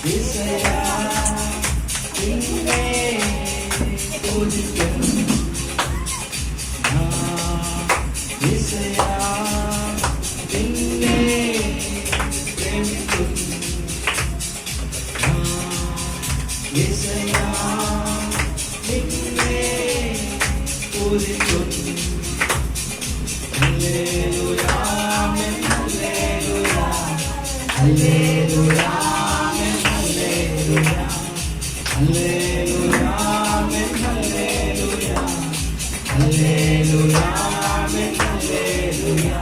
యేసయ్యా నిన్నే పూజించెను యేసయ్యా నిన్నే ప్రేమించెను యేసయ్యా నిన్నే పూజించెను హల్లెలూయా ఆమేన్ హల్లెలూయా హల్లెలూయా ఆమేన్ హల్లెలూయా హల్లెలూయా ఆమేన్ హల్లెలూయా హల్లెలూయా ఆమేన్ హల్లెలూయా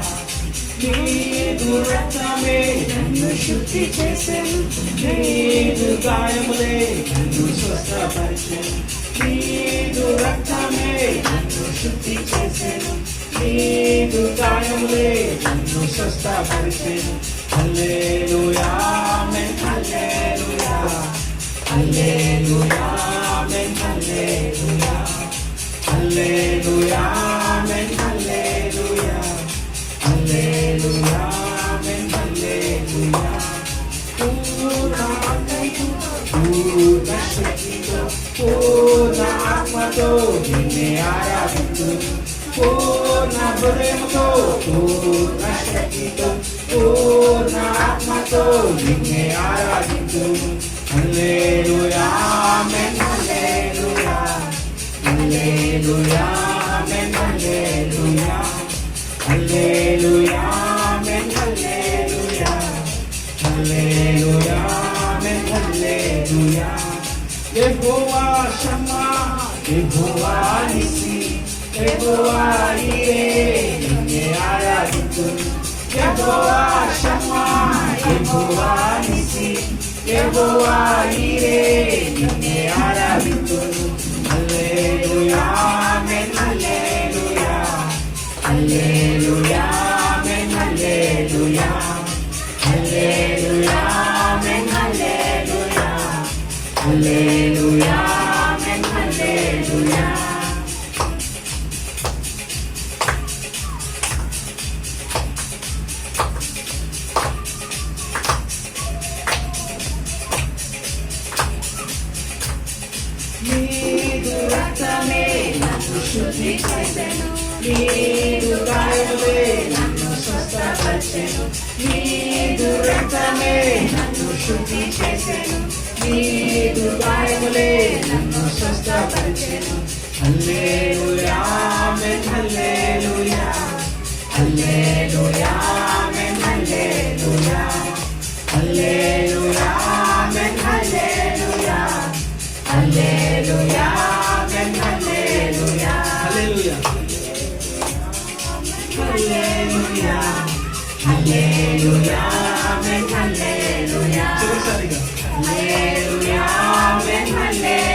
నీదు రక్తమే నన్ను శుద్ధి చేసెను నీదు గాయములే నన్ను స్వస్థపరిచెను నీదు రక్తమే నన్ను శుద్ధి చేసెను నీదు గాయములే నన్ను స్వస్థపరిచెను హల్లెలూయా ఆమేన్ హల్లెలూయా హల్లెలూయా ఆమేన్ హల్లెలూయా హల్లెలూయా ఆమేన్ హల్లెలూయా హల్లెలూయా ఆమేన్ హల్లెలూయా పూర్ణ శక్తితో పూర్ణ ఆత్మతో నిన్నే ఆరాధించును పూర్ణ హృదయముతో పూర్ణ శక్తితో పూర్ణ ఆత్మతో నిన్నే ఆరాధించును హల్లెలూయా ఆమేన్ హల్లెలూయా హల్లెలూయా ఆమేన్ హల్లెలూయా హల్లెలూయా ఆమేన్ హల్లెలూయా హల్లెలూయా ఆమేన్ హల్లెలూయా యెహోవా షమ్మా యెహోవా నిసి యెహోవా ఈరే నిన్నే ఆరాధించును యెహోవా షమ్మా యెహోవా నిసి యెహోవా ఈరే నిన్నే ఆరాధించును హల్లెలూయా ఆమేన్ హల్లెలూయా హల్లెలూయా ఆమేన్ హల్లెలూయా హల్లెలూయా ఆమేన్ హల్లెలూయా హల్లెలూయా ఆమేన్ హల్లెలూయా నీదు రక్తమే నన్ను శుద్ధి చేసెను నీదు గాయములే నన్ను స్వస్థపరిచెను నీదు రక్తమే నన్ను శుద్ధి చేసెను నీదు గాయములే నన్ను స్వస్థపరిచెను హల్లెలూయా ఆమేన్ హల్లెలూయా హల్లెలూయా ఆమేన్ హల్లెలూయా హల్లెలూయా ఆమేన్ హల్లెలూయా హల్లెలూయా ఆమేన్ హల్లెలూయా హల్లెలూయా హల్లెలూయా హల్లెలూయా ఆమేన్ హల్లెలూయా చివరిసారిగా హల్లెలూయా ఆమేన్ హల్లెలూయా